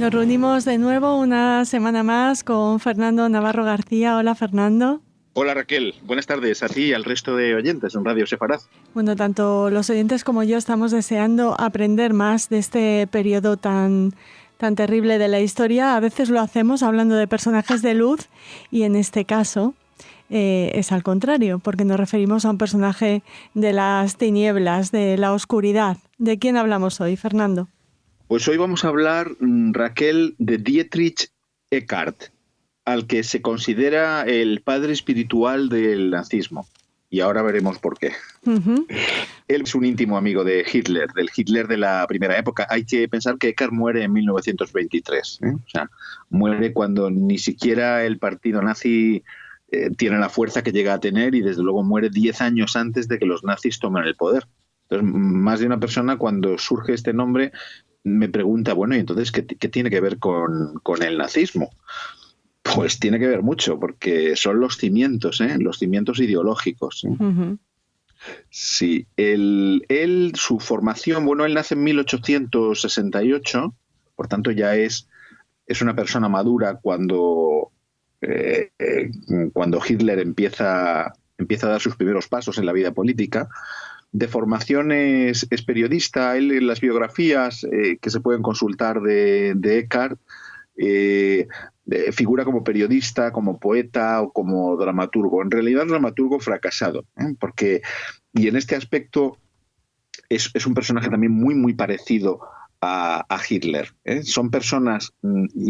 Nos reunimos de nuevo una semana más con Fernando Navarro García. Hola, Fernando. Hola Raquel, buenas tardes a ti y al resto de oyentes en Radio Sefaraz. Bueno, tanto los oyentes como yo estamos deseando aprender más de este periodo tan terrible de la historia. A veces lo hacemos hablando de personajes de luz y en este caso es al contrario, porque nos referimos a un personaje de las tinieblas, de la oscuridad. ¿De quién hablamos hoy, Fernando? Pues hoy vamos a hablar, Raquel, de Dietrich Eckart, al que se considera el padre espiritual del nazismo. Y ahora veremos por qué. Uh-huh. Él es un íntimo amigo de Hitler, del Hitler de la primera época. Hay que pensar que Eckart muere en 1923. O sea, muere cuando ni siquiera el partido nazi tiene la fuerza que llega a tener y desde luego muere 10 años antes de que los nazis tomen el poder. Entonces, más de una persona cuando surge este nombre me pregunta, bueno, ¿y entonces qué tiene que ver con el nazismo? Pues tiene que ver mucho, porque son los cimientos ideológicos. Uh-huh. Sí, su formación, bueno, él nace en 1868, por tanto ya es una persona madura cuando Hitler empieza a dar sus primeros pasos en la vida política. De formación es periodista. Él, en las biografías que se pueden consultar de Eckart, figura como periodista, como poeta o como dramaturgo. En realidad, dramaturgo fracasado, y en este aspecto es un personaje también muy, muy parecido a Hitler. Son personas,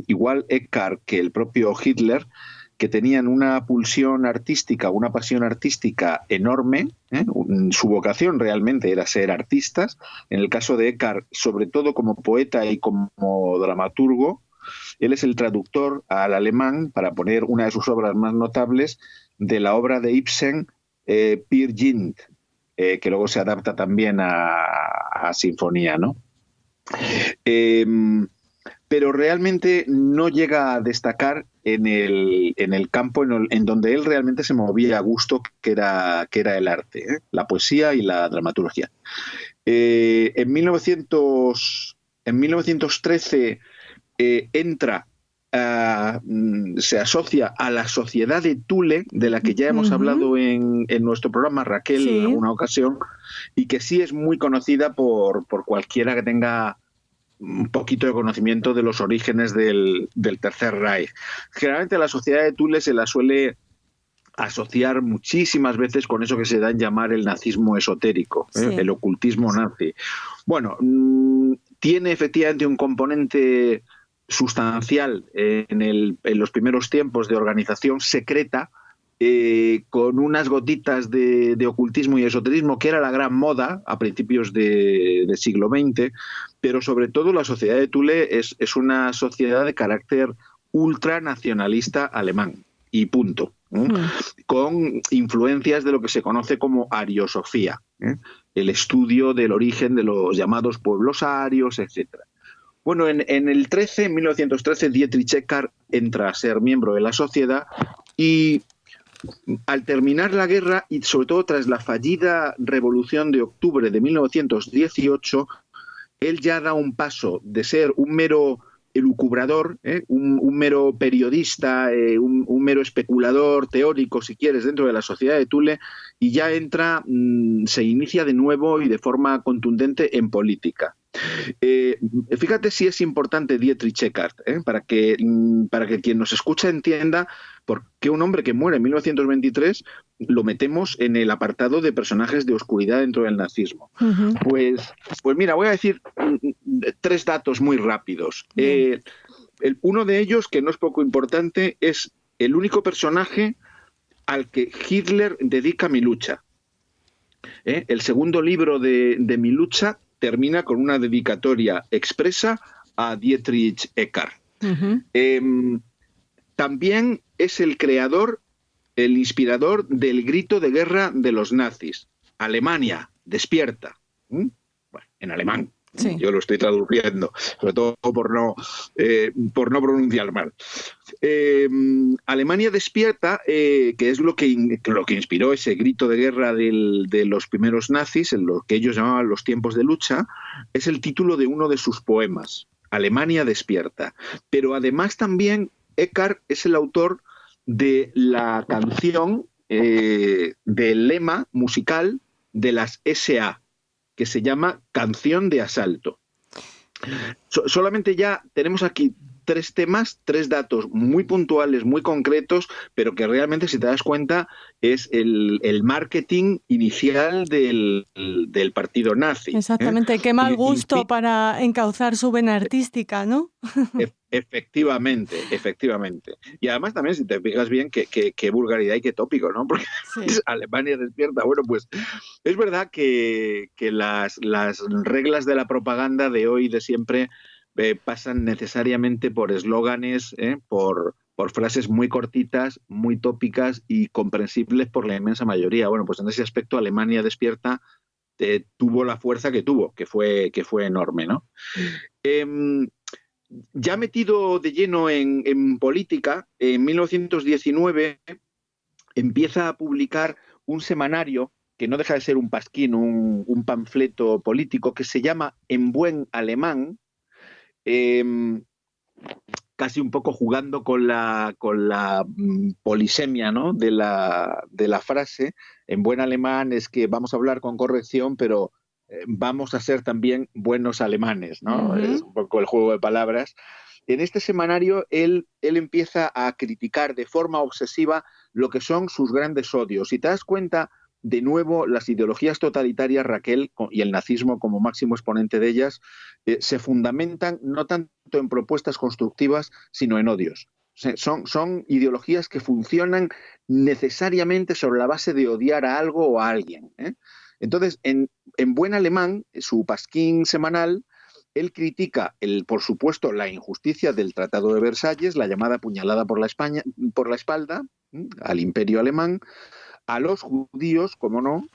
igual Eckart que el propio Hitler, que tenían una pulsión artística, una pasión artística enorme. Su vocación realmente era ser artistas. En el caso de Eckart, sobre todo como poeta y como dramaturgo. Él es el traductor al alemán, para poner una de sus obras más notables, de la obra de Ibsen, Peer Gynt, que luego se adapta también a sinfonía, ¿no? Pero realmente no llega a destacar en el campo en donde él realmente se movía a gusto, que era el arte, la poesía y la dramaturgia. En 1913 se asocia a la Sociedad de Thule, de la que ya hemos hablado en nuestro programa, Raquel, sí, en alguna ocasión, y que sí es muy conocida por cualquiera que tenga un poquito de conocimiento de los orígenes del Tercer Reich. Generalmente la Sociedad de Thule se la suele asociar muchísimas veces con eso que se da en llamar el nazismo esotérico, sí, el ocultismo nazi. Bueno, tiene efectivamente un componente sustancial en los primeros tiempos de organización secreta, con unas gotitas de ocultismo y esoterismo, que era la gran moda a principios del siglo XX, pero sobre todo la Sociedad de Thule es una sociedad de carácter ultranacionalista alemán, y punto. Con influencias de lo que se conoce como ariosofía, el estudio del origen de los llamados pueblos arios, etc. Bueno, en 1913, Dietrich Eckart entra a ser miembro de la sociedad y al terminar la guerra y sobre todo tras la fallida Revolución de Octubre de 1918, él ya da un paso de ser un mero elucubrador, un mero periodista, un mero especulador teórico, si quieres, dentro de la Sociedad de Thule, y ya se inicia de nuevo y de forma contundente en política. Fíjate si es importante Dietrich Eckart, para que quien nos escucha entienda por qué un hombre que muere en 1923 lo metemos en el apartado de personajes de oscuridad dentro del nazismo. Uh-huh. Pues mira, voy a decir 3 datos muy rápidos. Uno de ellos, que no es poco importante, es el único personaje al que Hitler dedica Mi lucha. El segundo libro de Mi lucha termina con una dedicatoria expresa a Dietrich Eckart. Uh-huh. También es el creador, el inspirador del grito de guerra de los nazis. Alemania, despierta. Bueno, en alemán. Sí. Yo lo estoy traduciendo, sobre todo por no pronunciar mal. Alemania despierta, que es lo que inspiró ese grito de guerra de los primeros nazis, en lo que ellos llamaban los tiempos de lucha, es el título de uno de sus poemas. Alemania despierta. Pero además también Eckhart es el autor de la canción, del lema musical de las SA, que se llama Canción de Asalto. Solamente ya tenemos aquí 3 temas, 3 datos muy puntuales, muy concretos, pero que realmente, si te das cuenta, es el marketing inicial del partido nazi. Exactamente, qué mal gusto para encauzar su vena artística, ¿no? Efectivamente. Y además también, si te fijas bien, qué vulgaridad y qué tópico, ¿no? Porque sí. Alemania despierta. Bueno, pues es verdad que las reglas de la propaganda de hoy y de siempre pasan necesariamente por eslóganes, por frases muy cortitas, muy tópicas y comprensibles por la inmensa mayoría. Bueno, pues en ese aspecto Alemania despierta tuvo la fuerza que tuvo, que fue enorme, ¿no? Ya metido de lleno en política, en 1919 empieza a publicar un semanario que no deja de ser un pasquín, un panfleto político, que se llama En buen alemán, casi un poco jugando con la polisemia, ¿no? de la frase. En buen alemán es que vamos a hablar con corrección, pero vamos a ser también buenos alemanes, ¿no? Uh-huh. Es un poco el juego de palabras. En este semanario él empieza a criticar de forma obsesiva lo que son sus grandes odios. Si te das cuenta, de nuevo, las ideologías totalitarias, Raquel, y el nazismo como máximo exponente de ellas, se fundamentan no tanto en propuestas constructivas, sino en odios. Son ideologías que funcionan necesariamente sobre la base de odiar a algo o a alguien, ¿eh? Entonces, en buen alemán, su pasquín semanal, él critica, por supuesto, la injusticia del Tratado de Versalles, la llamada puñalada por la espalda, al imperio alemán, a los judíos, como no,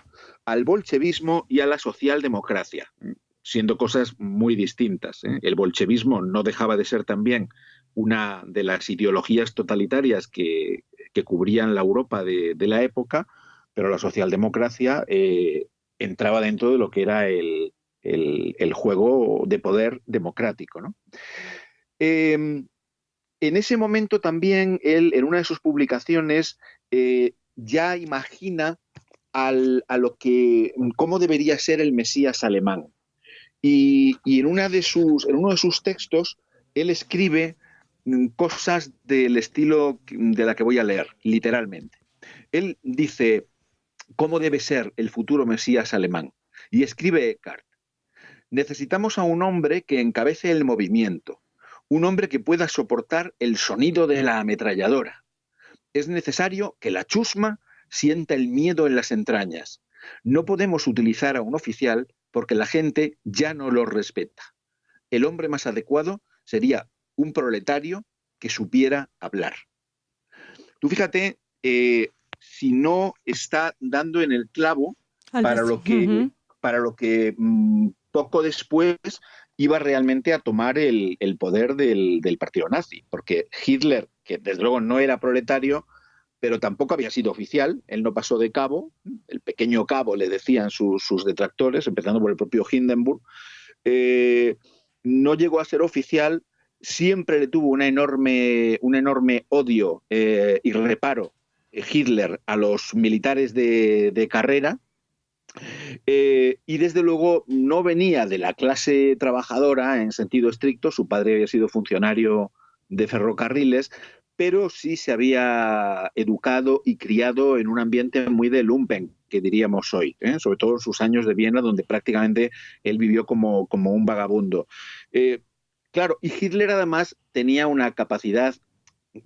al bolchevismo y a la socialdemocracia, siendo cosas muy distintas, ¿eh? El bolchevismo no dejaba de ser también una de las ideologías totalitarias que cubrían la Europa de la época, pero la socialdemocracia entraba dentro de lo que era el juego de poder democrático, ¿no? En ese momento también él, en una de sus publicaciones, ya imagina cómo debería ser el Mesías alemán. Y en uno de sus textos, él escribe cosas del estilo de la que voy a leer, literalmente. Él dice cómo debe ser el futuro Mesías alemán. Y escribe Eckhart: necesitamos a un hombre que encabece el movimiento, un hombre que pueda soportar el sonido de la ametralladora. Es necesario que la chusma sienta el miedo en las entrañas. No podemos utilizar a un oficial porque la gente ya no lo respeta. El hombre más adecuado sería un proletario que supiera hablar. Tú fíjate, si no está dando en el clavo para lo que poco después iba realmente a tomar el poder del partido nazi, porque Hitler, que desde luego no era proletario, pero tampoco había sido oficial, él no pasó de cabo, el pequeño cabo le decían sus detractores, empezando por el propio Hindenburg, no llegó a ser oficial, siempre le tuvo un enorme odio y reparo Hitler a los militares de carrera, y desde luego no venía de la clase trabajadora en sentido estricto. Su padre había sido funcionario de ferrocarriles, pero sí se había educado y criado en un ambiente muy de lumpen, que diríamos hoy, sobre todo en sus años de Viena, donde prácticamente él vivió como un vagabundo. Claro, y Hitler además tenía una capacidad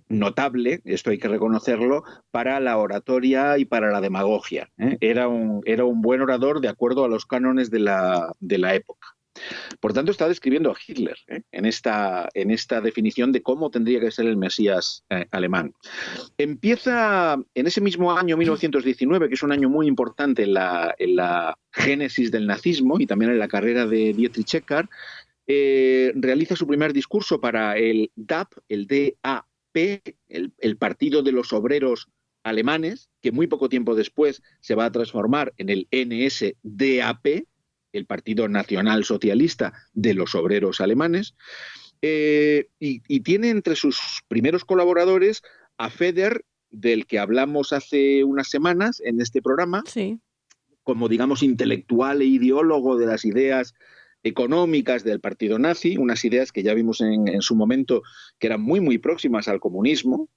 notable, esto hay que reconocerlo, para la oratoria y para la demagogia, ¿eh? Era un buen orador de acuerdo a los cánones de la época. Por tanto, está describiendo a Hitler, en esta definición de cómo tendría que ser el Mesías alemán. Empieza en ese mismo año, 1919, que es un año muy importante en la génesis del nazismo y también en la carrera de Dietrich Eckart, realiza su primer discurso para el DAP, el DAP, el Partido de los Obreros Alemanes, que muy poco tiempo después se va a transformar en el NSDAP, el Partido Nacional Socialista de los Obreros Alemanes. y tiene entre sus primeros colaboradores a Feder, del que hablamos hace unas semanas en este programa, Sí. como, digamos, intelectual e ideólogo de las ideas económicas del partido nazi, unas ideas que ya vimos en su momento que eran muy, muy próximas al comunismo,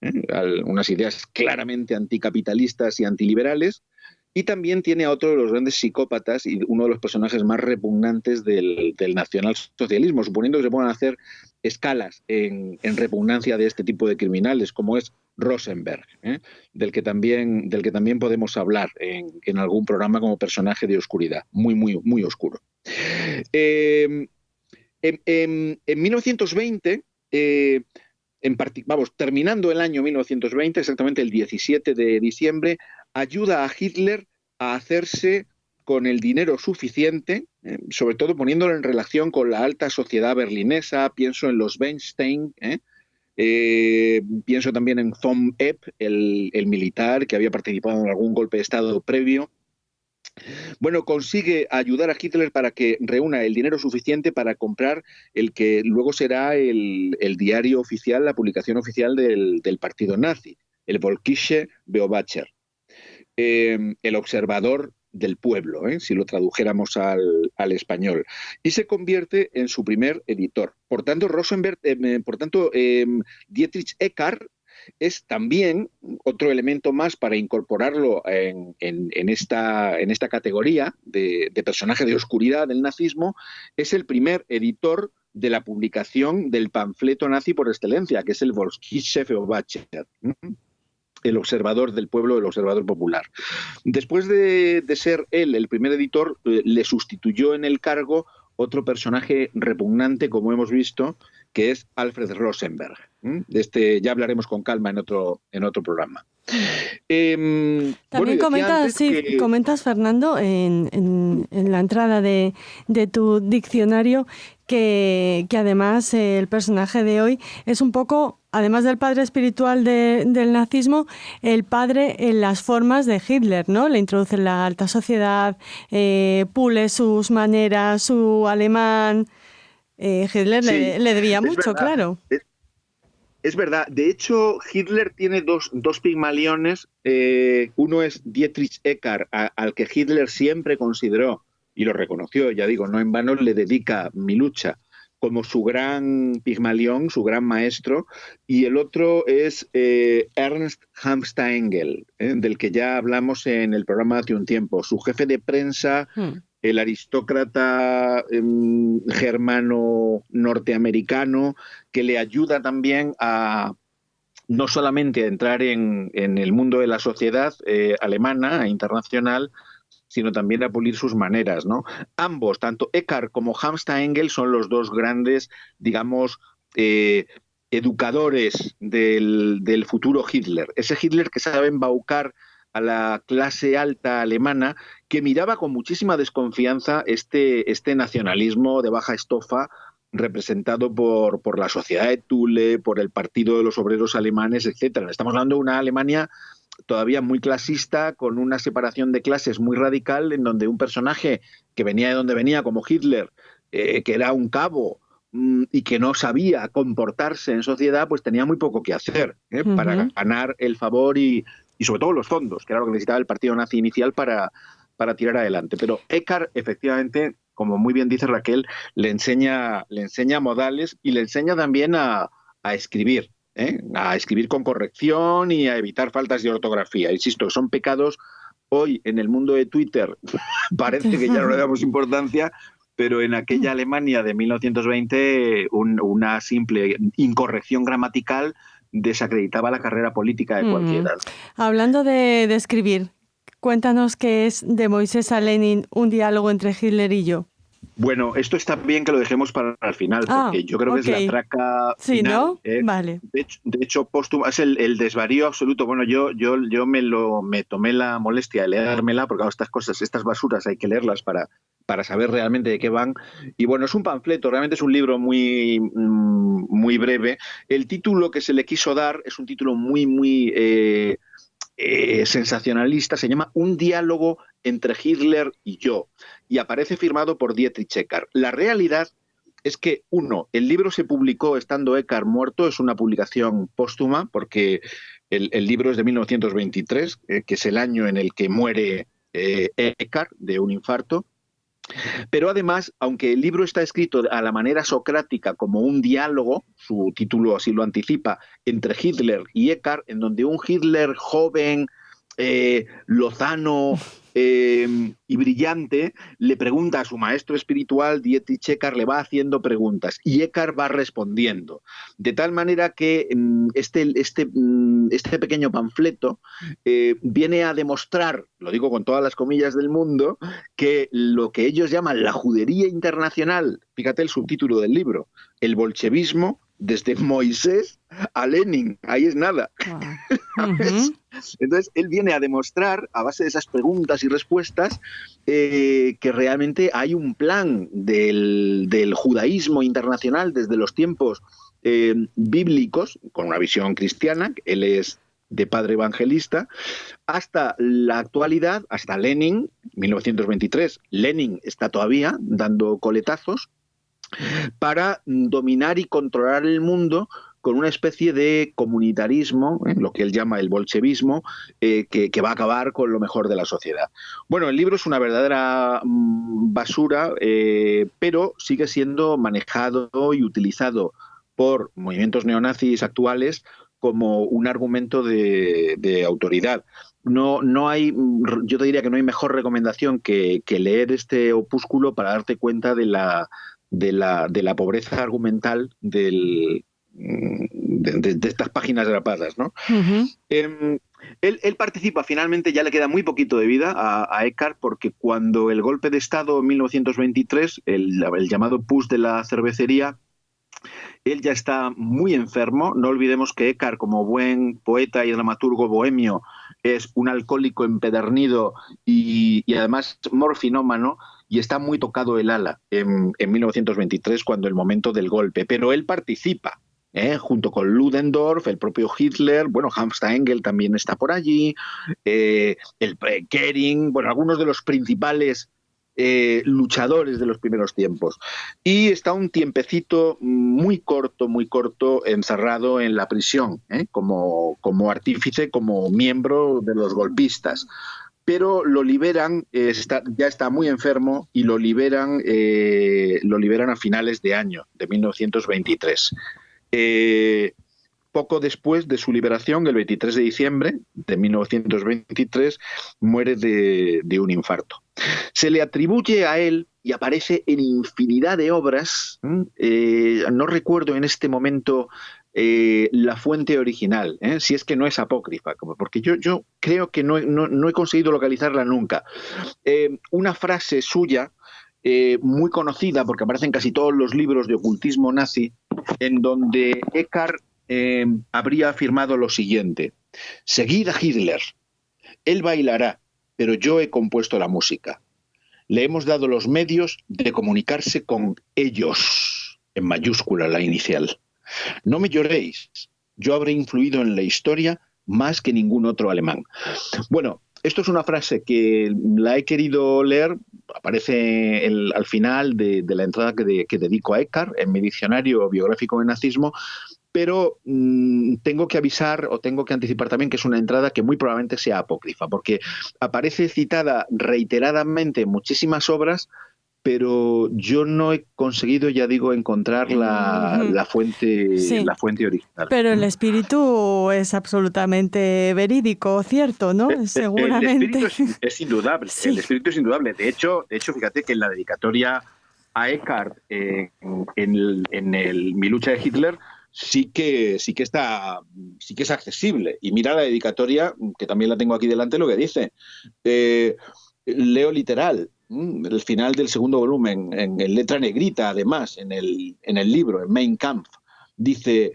unas ideas claramente anticapitalistas y antiliberales. Y también tiene a otro de los grandes psicópatas y uno de los personajes más repugnantes del nacionalsocialismo, suponiendo que se puedan hacer escalas en repugnancia de este tipo de criminales, como es Rosenberg, del que también podemos hablar en algún programa como personaje de oscuridad, muy, muy, muy oscuro. En 1920, terminando el año 1920, exactamente el 17 de diciembre, ayuda a Hitler a hacerse con el dinero suficiente, sobre todo poniéndolo en relación con la alta sociedad berlinesa. Pienso en los Weinstein, pienso también en von Epp, el militar que había participado en algún golpe de Estado previo. Bueno, consigue ayudar a Hitler para que reúna el dinero suficiente para comprar el que luego será el diario oficial, la publicación oficial del partido nazi, el Volkische Beobacher, el observador del pueblo, si lo tradujéramos al español, y se convierte en su primer editor. Por tanto, Dietrich Eckart es también otro elemento más para incorporarlo en esta categoría de personaje de oscuridad del nazismo. Es el primer editor de la publicación del panfleto nazi por excelencia, que es el Volkische Beobacher, el observador del pueblo, el observador popular. Después de ser él el primer editor, le sustituyó en el cargo otro personaje repugnante, como hemos visto, que es Alfred Rosenberg. De este ya hablaremos con calma en otro programa. También comentas, Fernando, en la entrada de tu diccionario, que además el personaje de hoy es un poco, además del padre espiritual del nazismo, el padre en las formas de Hitler, ¿no? Le introduce en la alta sociedad, pule sus maneras, su alemán. Hitler sí, le debía mucho, verdad, claro. Es verdad. De hecho, Hitler tiene dos pigmaliones. Uno es Dietrich Eckart, al que Hitler siempre consideró, y lo reconoció, ya digo, no en vano le dedica Mi lucha, como su gran pigmalión, su gran maestro. Y el otro es Ernst Hamster-Engel, del que ya hablamos en el programa hace un tiempo, su jefe de prensa, el aristócrata germano norteamericano, que le ayuda también a no solamente a entrar en el mundo de la sociedad alemana e internacional, sino también a pulir sus maneras, ¿no? Ambos, tanto Eckart como Hamster-Engel, son los dos grandes, digamos, educadores del futuro Hitler. Ese Hitler que sabe embaucar a la clase alta alemana, que miraba con muchísima desconfianza este nacionalismo de baja estofa representado por la sociedad de Thule, por el Partido de los Obreros Alemanes, etcétera. Estamos hablando de una Alemania todavía muy clasista, con una separación de clases muy radical, en donde un personaje que venía de donde venía, como Hitler, que era un cabo y que no sabía comportarse en sociedad, pues tenía muy poco que hacer para ganar el favor y sobre todo los fondos, que era lo que necesitaba el partido nazi inicial para tirar adelante. Pero Eckart, efectivamente, como muy bien dice Raquel, le enseña modales y le enseña también a escribir. A escribir con corrección y a evitar faltas de ortografía. Insisto, son pecados hoy en el mundo de Twitter, parece que ya no le damos importancia, pero en aquella Alemania de 1920 una simple incorrección gramatical desacreditaba la carrera política de cualquiera. Hablando de escribir, cuéntanos qué es de Moisés a Lenin, un diálogo entre Hitler y yo. Bueno, esto está bien que lo dejemos para el final, porque yo creo que es la traca sí, final. ¿no? Vale. De hecho, póstumo, es el desvarío absoluto. Bueno, yo me tomé la molestia de leérmela, porque estas cosas, estas basuras hay que leerlas para saber realmente de qué van. Y bueno, es un panfleto, realmente es un libro muy, muy breve. El título que se le quiso dar es un título muy, muy sensacionalista, se llama Un diálogo entre Hitler y yo, y aparece firmado por Dietrich Eckart. La realidad es que, uno, el libro se publicó estando Eckhart muerto, es una publicación póstuma, porque el libro es de 1923, que es el año en el que muere Eckhart de un infarto. Pero además, aunque el libro está escrito a la manera socrática como un diálogo, su título así lo anticipa, entre Hitler y Eckhart, en donde un Hitler joven, lozano y brillante le pregunta a su maestro espiritual, Dietrich Eckhart, le va haciendo preguntas y Eckhart va respondiendo. De tal manera que este pequeño panfleto viene a demostrar, lo digo con todas las comillas del mundo, que lo que ellos llaman la judería internacional, fíjate el subtítulo del libro, el bolchevismo desde Moisés a Lenin, ahí es nada. Wow. Uh-huh. Entonces, él viene a demostrar, a base de esas preguntas y respuestas, que realmente hay un plan del judaísmo internacional desde los tiempos bíblicos, con una visión cristiana, él es de padre evangelista, hasta la actualidad, hasta Lenin, 1923. Lenin está todavía dando coletazos para dominar y controlar el mundo con una especie de comunitarismo, lo que él llama el bolchevismo, que va a acabar con lo mejor de la sociedad. Bueno, el libro es una verdadera basura, pero sigue siendo manejado y utilizado por movimientos neonazis actuales como un argumento de autoridad. No hay, yo te diría que no hay mejor recomendación que leer este opúsculo para darte cuenta de la pobreza argumental de estas páginas grapadas, ¿no? Uh-huh. Él participa, finalmente ya le queda muy poquito de vida a Eckhart, porque cuando el golpe de Estado en 1923, el llamado putsch de la cervecería, él ya está muy enfermo. No olvidemos que Eckhart, como buen poeta y dramaturgo bohemio, es un alcohólico empedernido y además morfinómano, y está muy tocado el ala en 1923, cuando el momento del golpe. Pero él participa, junto con Ludendorff, el propio Hitler, bueno, Hamsta Engel también está por allí, el Goering, bueno, algunos de los principales luchadores de los primeros tiempos. Y está un tiempecito muy corto, encerrado en la prisión, como artífice, como miembro de los golpistas. Pero lo liberan, ya está muy enfermo, y lo liberan a finales de año, de 1923. Poco después de su liberación, el 23 de diciembre de 1923, muere de un infarto. Se le atribuye a él, y aparece en infinidad de obras, no recuerdo en este momento la fuente original, si es que no es apócrifa, porque yo creo que no he conseguido localizarla nunca. Una frase suya, muy conocida, porque aparece en casi todos los libros de ocultismo nazi, en donde Eckhart habría afirmado lo siguiente: seguid a Hitler, él bailará, pero yo he compuesto la música. Le hemos dado los medios de comunicarse con ellos, en mayúscula la inicial. No me lloréis, yo habré influido en la historia más que ningún otro alemán. Bueno, esto es una frase que la he querido leer, aparece al final de la entrada que dedico a Eckhart en mi diccionario biográfico de nazismo, pero tengo que avisar, o tengo que anticipar también, que es una entrada que muy probablemente sea apócrifa, porque aparece citada reiteradamente en muchísimas obras, pero yo no he conseguido, ya digo, encontrar la fuente, sí, la fuente original. Pero el espíritu es absolutamente verídico, ¿cierto? ¿No? Seguramente. El espíritu es indudable. Sí. El espíritu es indudable. De hecho, fíjate que en la dedicatoria a Eckhart, en Mi lucha de Hitler, sí que es accesible. Y mira la dedicatoria, que también la tengo aquí delante, lo que dice. Leo literal. El final del segundo volumen, en letra negrita, además, en el libro, en Mein Kampf, dice: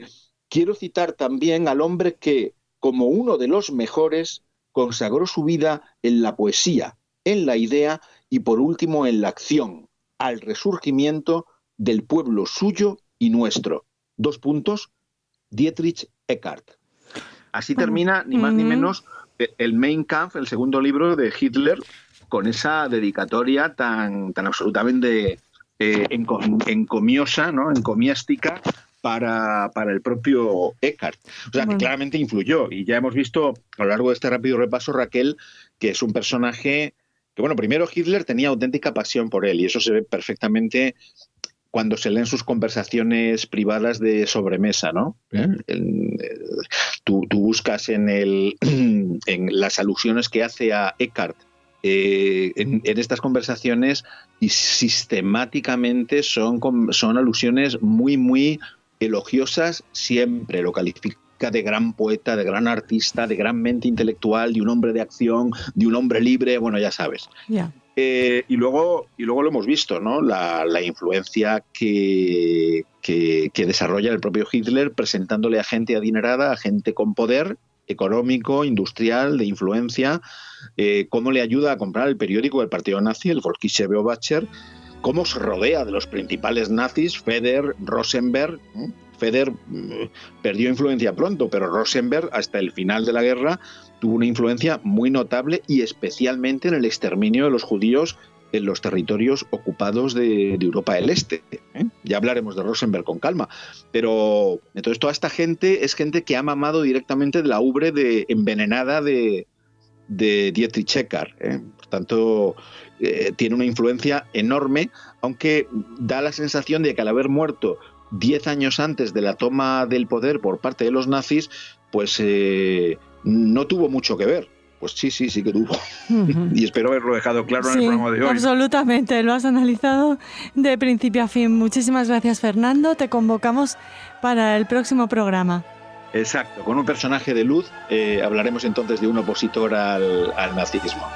quiero citar también al hombre que, como uno de los mejores, consagró su vida en la poesía, en la idea y, por último, en la acción, al resurgimiento del pueblo suyo y nuestro. : Dietrich Eckhart. Así termina, ni más ni menos, el Mein Kampf, el segundo libro de Hitler, con esa dedicatoria tan absolutamente encomiosa, ¿no? Encomiástica para el propio Eckart. O sea, que claramente influyó. Y ya hemos visto a lo largo de este rápido repaso, Raquel, que es un personaje que, bueno, primero Hitler tenía auténtica pasión por él, y eso se ve perfectamente cuando se leen sus conversaciones privadas de sobremesa, ¿no? Tú buscas en las alusiones que hace a Eckart en estas conversaciones, y sistemáticamente son alusiones muy, muy elogiosas siempre. Lo califica de gran poeta, de gran artista, de gran mente intelectual, de un hombre de acción, de un hombre libre, bueno, ya sabes. Yeah. Y luego lo hemos visto, ¿no? La influencia que desarrolla el propio Hitler, presentándole a gente adinerada, a gente con poder económico, industrial, de influencia, cómo le ayuda a comprar el periódico del partido nazi, el Volkische Beobachter, cómo se rodea de los principales nazis, Feder, Rosenberg. Feder perdió influencia pronto, pero Rosenberg, hasta el final de la guerra, tuvo una influencia muy notable, y especialmente en el exterminio de los judíos en los territorios ocupados de Europa del Este. Ya hablaremos de Rosenberg con calma. Pero entonces toda esta gente es gente que ha mamado directamente de la ubre envenenada de Dietrich Eckart. Por tanto, tiene una influencia enorme, aunque da la sensación de que al haber muerto 10 años antes de la toma del poder por parte de los nazis, pues no tuvo mucho que ver. Pues sí que tuvo. Y espero haberlo dejado claro en el programa de hoy. Absolutamente, lo has analizado de principio a fin. Muchísimas gracias, Fernando. Te convocamos para el próximo programa. Exacto, con un personaje de luz. Hablaremos entonces de un opositor al nazismo.